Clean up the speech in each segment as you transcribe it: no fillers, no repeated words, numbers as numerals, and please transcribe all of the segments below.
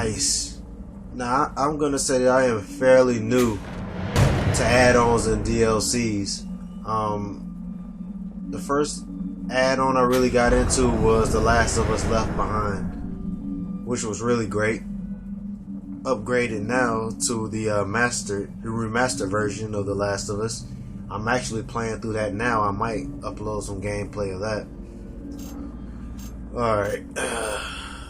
Nice. Now, I'm gonna say that I am fairly new to add-ons and DLCs. The first add-on I really got into was The Last of Us Left Behind, which was really great. Upgraded now to the remastered version of The Last of Us. I'm actually playing through that now. I might upload some gameplay of that. Alright.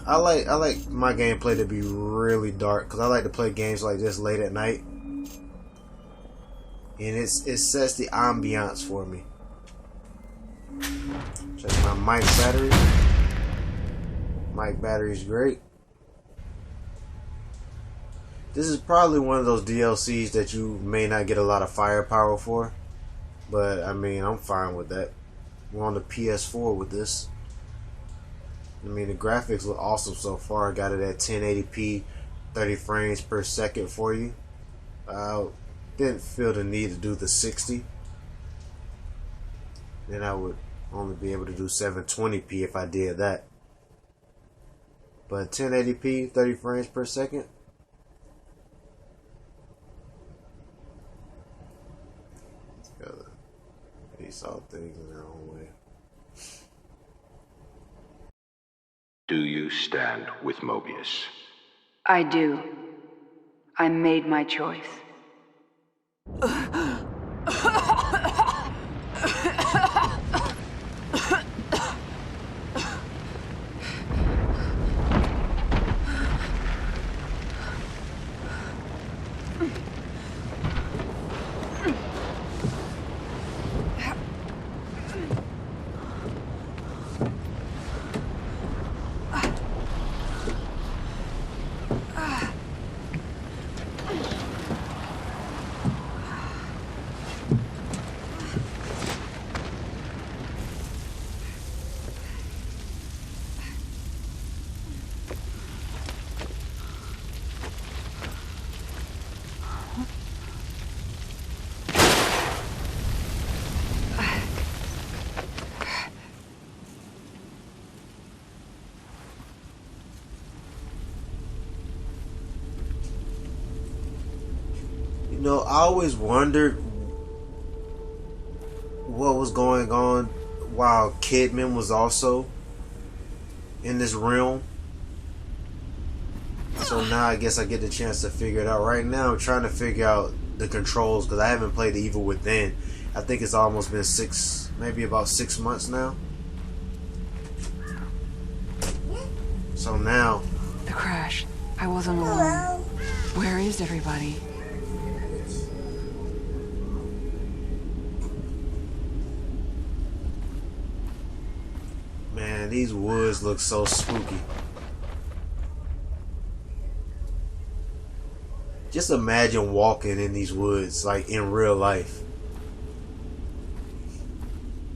I like my gameplay to be really dark because I like to play games like this late at night. And it sets the ambiance for me. Check my mic battery. Mic battery is great. This is probably one of those DLCs that you may not get a lot of firepower for. But, I mean, I'm fine with that. We're on the PS4 with this. I mean, the graphics look awesome so far. I got it at 1080p, 30 frames per second for you. Didn't feel the need to do the 60. Then I would only be able to do 720p if I did that. But 1080p, 30 frames per second. These all things in their own way. Do you stand with Mobius? I do. I made my choice. You know, I always wondered what was going on while Kidman was also in this realm. So now I guess I get the chance to figure it out. Right now I'm trying to figure out the controls because I haven't played The Evil Within. I think it's almost been maybe about 6 months now. So now... The crash. I wasn't alone. Where is everybody? Man, these woods look so spooky. Just imagine walking in these woods, like in real life.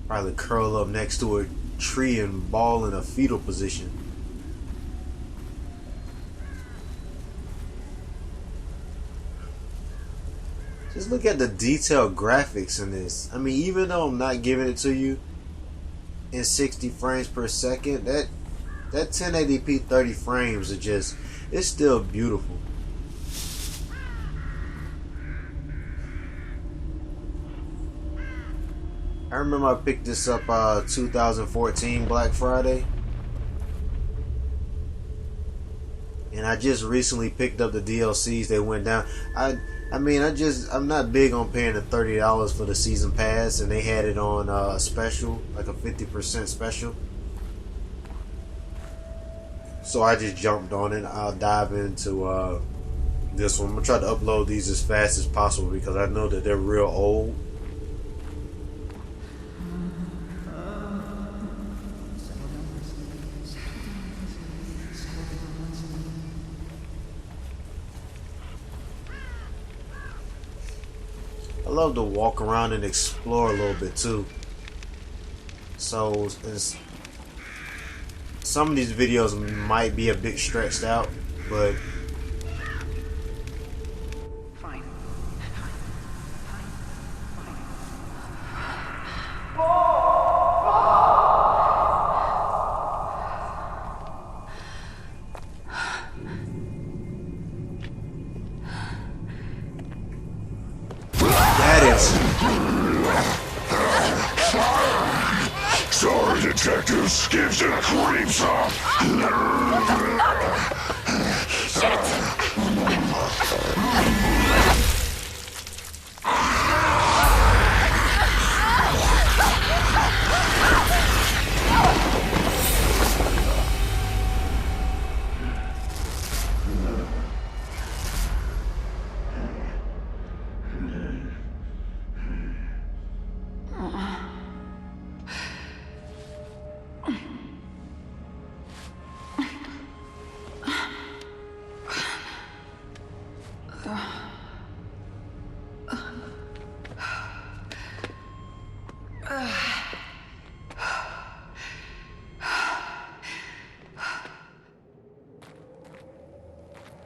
Probably curl up next to a tree and ball in a fetal position. Just look at the detailed graphics in this. I mean, even though I'm not giving it to you in 60 frames per second, that 1080p 30 frames are just, it's still beautiful. I remember I picked this up 2014 Black Friday, and I just recently picked up the DLCs. They went down. I mean, I'm not big on paying the $30 for the season pass, and they had it on a special, like a 50% special. So I just jumped on it. I'll dive into this one. I'm gonna try to upload these as fast as possible because I know that they're real old. I love to walk around and explore a little bit too. So some of these videos might be a bit stretched out, but Fine. Sorry, detectives. Gives it a cream song.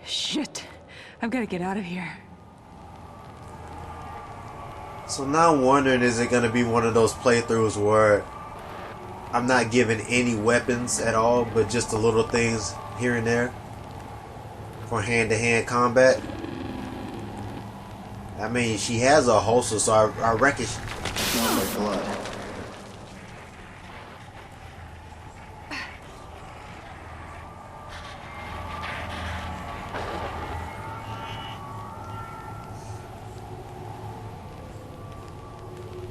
Shit. I've got to get out of here. So now I'm wondering, is it going to be one of those playthroughs where I'm not given any weapons at all, but just the little things here and there for hand-to-hand combat? I mean, she has a holster, so I reckon Smells like blood.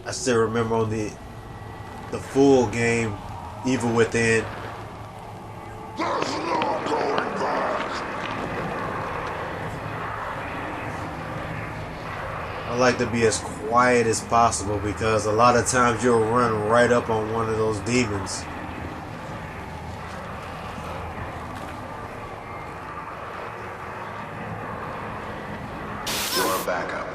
I still remember on the full game, Evil Within. There's no going back. I like to be as quiet as possible because a lot of times you'll run right up on one of those demons. Your backup.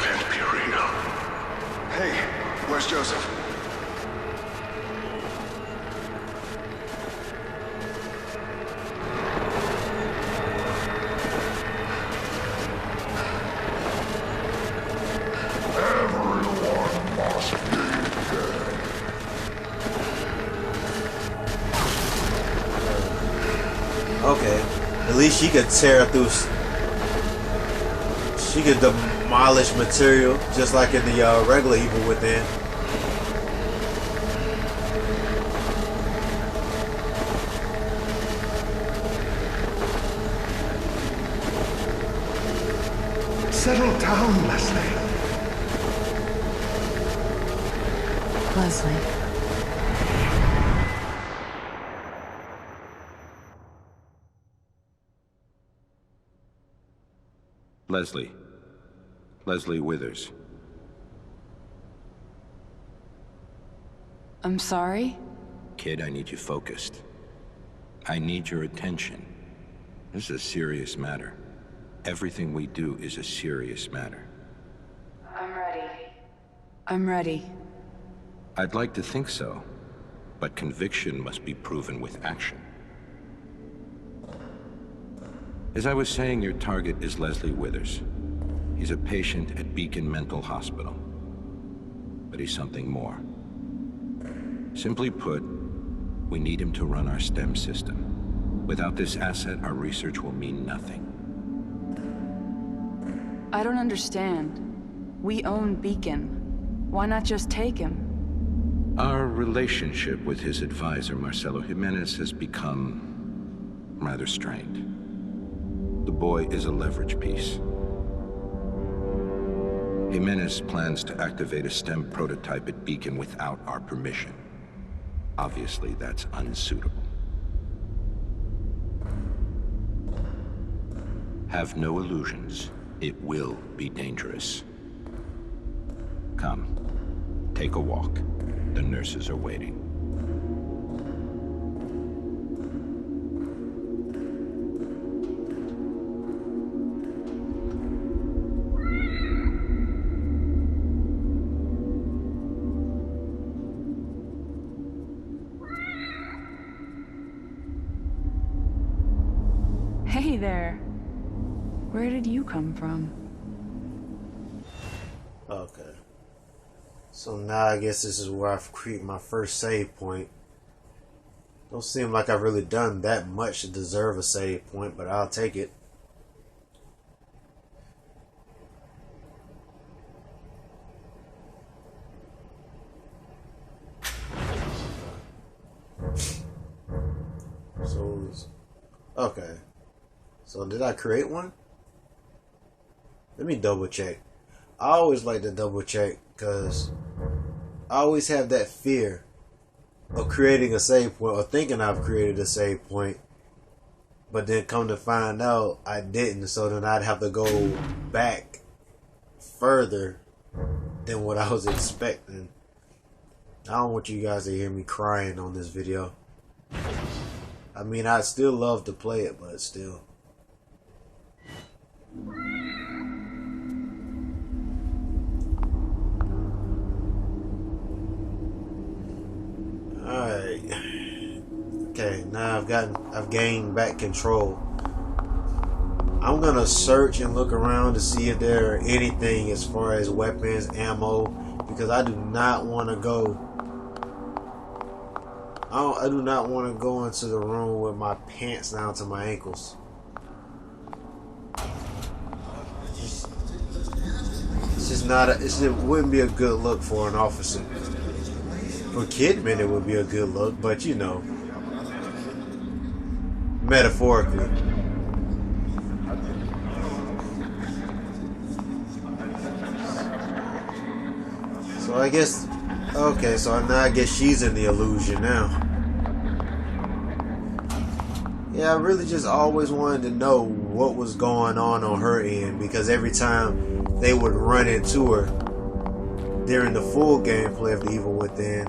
Can't be real. Hey, where's Joseph? Everyone must be dead. Okay, at least she could tear through. She could demolish material just like in the regular Evil Within. Settle down, Leslie. Leslie. Leslie. Leslie Withers. I'm sorry? Kid, I need you focused. I need your attention. This is a serious matter. Everything we do is a serious matter. I'm ready. I'm ready. I'd like to think so, but conviction must be proven with action. As I was saying, your target is Leslie Withers. He's a patient at Beacon Mental Hospital. But he's something more. Simply put, we need him to run our STEM system. Without this asset, our research will mean nothing. I don't understand. We own Beacon. Why not just take him? Our relationship with his advisor, Marcelo Jimenez, has become rather strained. The boy is a leverage piece. Jimenez plans to activate a STEM prototype at Beacon without our permission. Obviously, that's unsuitable. Have no illusions. It will be dangerous. Come, take a walk. The nurses are waiting. Hey there. Where did you come from? Okay. So now I guess this is where I've created my first save point. Don't seem like I've really done that much to deserve a save point, but I'll take it. So, okay. So did I create one? Let me double check. I always like to double check because I always have that fear of creating a save point or thinking I've created a save point, but then come to find out I didn't, so then I'd have to go back further than what I was expecting. I don't want you guys to hear me crying on this video. I mean, I'd still love to play it, but still. Alright. Okay, now I've gained back control. I'm gonna search and look around to see if there are anything as far as weapons, ammo, because I do not want to go. I do not want to go into the room with my pants down to my ankles. It's just not. It wouldn't be a good look for an officer. For Kidman, it would be a good look, but you know, metaphorically. So I guess, okay, so now I guess she's in the illusion now. Yeah, I really just always wanted to know what was going on her end, because every time they would run into her during the full gameplay of The Evil Within,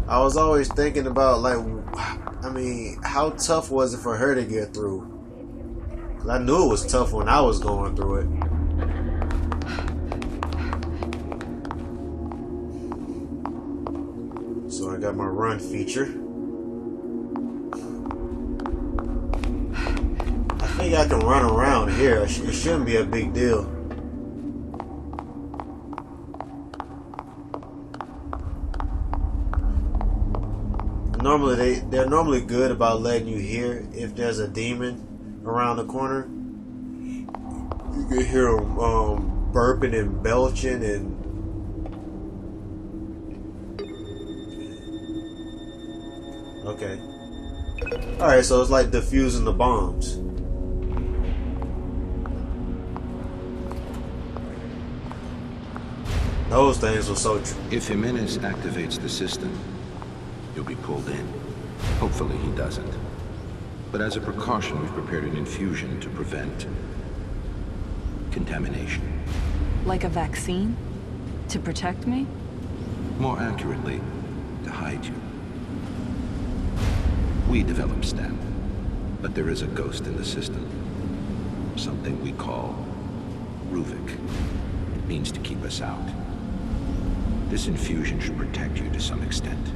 I was always thinking about, like, I mean, how tough was it for her to get through? 'Cause I knew it was tough when I was going through it. So I got my run feature. I think I can run around here. It shouldn't be a big deal. Normally they're normally good about letting you hear if there's a demon around the corner. You can hear them burping and belching and okay. Alright, so it's like defusing the bombs. Those things were so true. If Jimenez activates the system, you'll be pulled in. Hopefully he doesn't. But as a precaution, we've prepared an infusion to prevent contamination. Like a vaccine? To protect me? More accurately, to hide you. We developed STEM, but there is a ghost in the system. Something we call Ruvik. It means to keep us out. This infusion should protect you to some extent.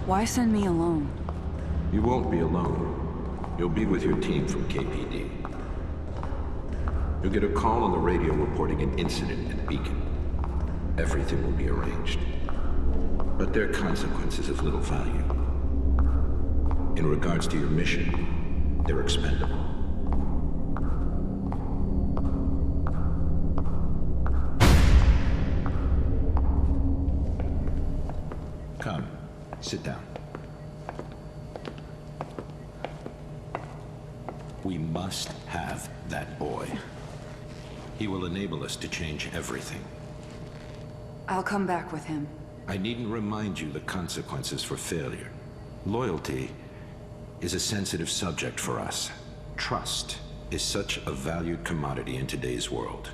Why send me alone? You won't be alone. You'll be with your team from KPD. You'll get a call on the radio reporting an incident at Beacon. Everything will be arranged. But there are consequences of little value. In regards to your mission, they're expendable. Come, sit down. We must have that boy. He will enable us to change everything. I'll come back with him. I needn't remind you the consequences for failure. Loyalty is a sensitive subject for us. Trust is such a valued commodity in today's world.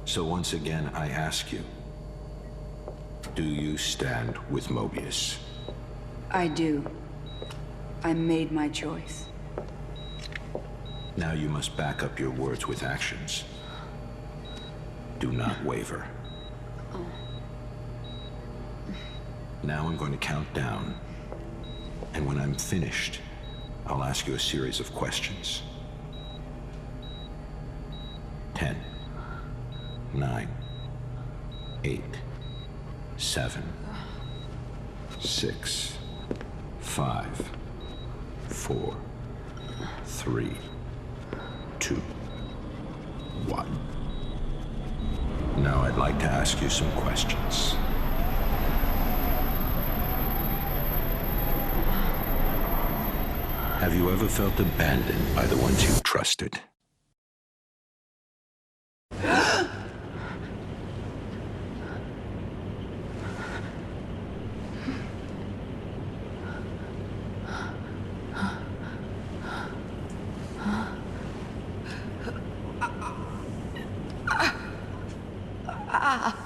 So once again, I ask you, do you stand with Mobius? I do. I made my choice. Now you must back up your words with actions. Do not waver. Now I'm going to count down. And when I'm finished, I'll ask you a series of questions. 10, 9, 8, 7, 6, 5, 4, 3, 2, 1. Now I'd like to ask you some questions. Have you ever felt abandoned by the ones you trusted?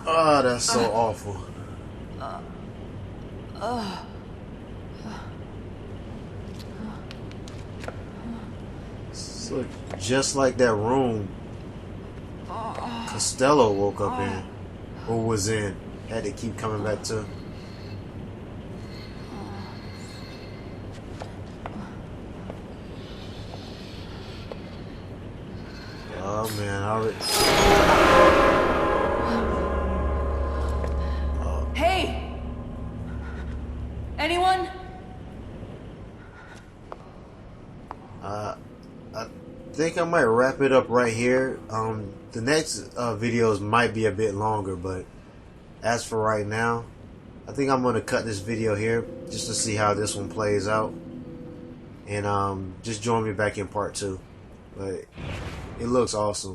Oh, that's so awful. So just like that room Costello woke up in, or was in, had to keep coming back to. Oh man, I already. Hey! Anyone? I think I might wrap it up right here. The next videos might be a bit longer, but as for right now, I think I'm gonna cut this video here just to see how this one plays out, and just join me back in part 2. But it looks awesome.